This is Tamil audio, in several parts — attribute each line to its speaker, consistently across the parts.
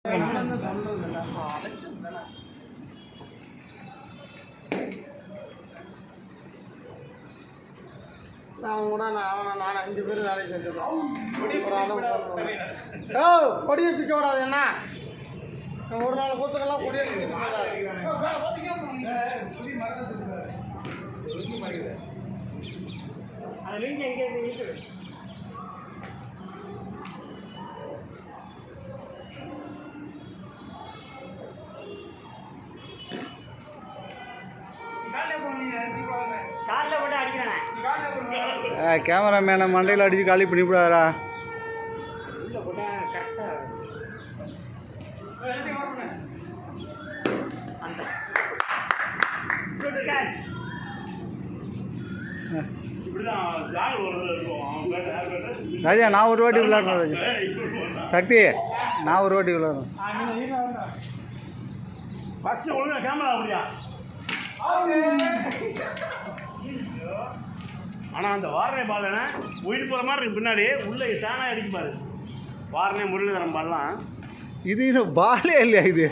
Speaker 1: நான் கூட நான் 5 பேர் வேலைக்கு செஞ்சுருக்கோம். கொடியை பிக்க விடாது என்ன ஒரு நாள் கூத்துக்கெல்லாம் கொடியை பிக்க
Speaker 2: கேமராமேனை மண்டையில் அடித்து காலி பண்ணிவிடாரா? ராஜா நான் ஒரு வாட்டி விளையாடுறேன். ராஜா சக்தி நான் ஒரு வாட்டி விளையாடுறேன்.
Speaker 3: ஃபஸ்ட்டு ஒழுங்கா கேமரா அப்படியா? ஆனால் அந்த வாரணை பாலனை உயிர் போகிற மாதிரி இருக்கு. பின்னாடி உள்ளே டேனாக அடிக்குப்பாரு. வாரணை முரளிதரம் பால்லாம்
Speaker 2: இது இன்னும் பாலே இல்லையா? இது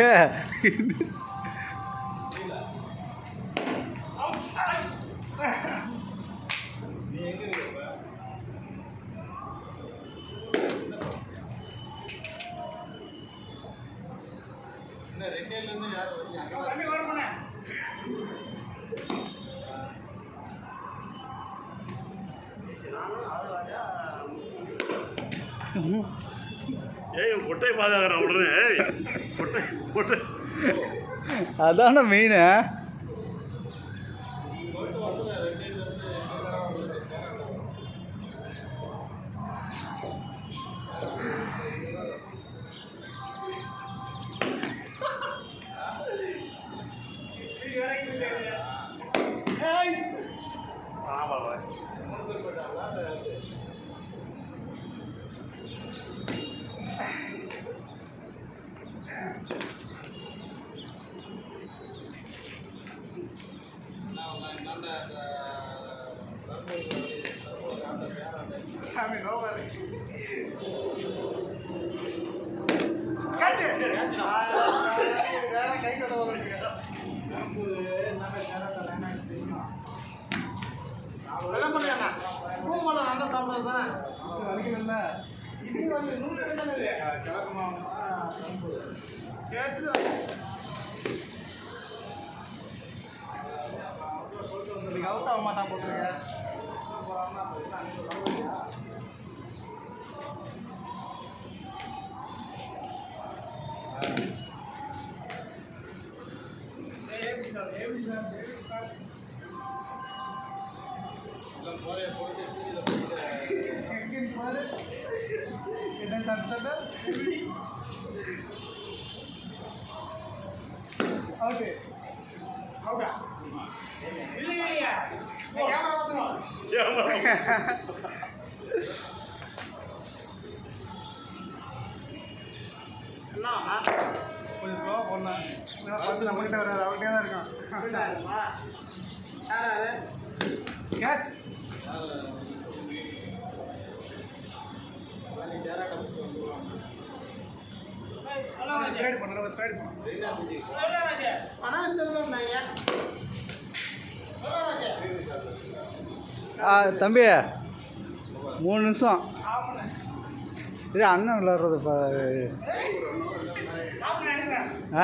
Speaker 3: ஏய் கொட்டை பாதுகாக்கிறேன் உடனே கொட்டை கொட்டை
Speaker 2: அதான மெயின்.
Speaker 1: நல்லா சாப்பிடுறது தானே அவுத்தாக மாட்டான் போட்டுருங்க. ஓகே ஓகே இல்லையா கேமரா பார்த்துங்க. என்ன கொஞ்சம் ஸ்லோவாக போடலாம். பார்த்து நம்மகிட்ட வராது, அவர்கிட்டே தான் இருக்கான். கேட்ச்
Speaker 2: தம்பி 3 நிமிஷம் இது அண்ணன் விளாட்றது. ஆ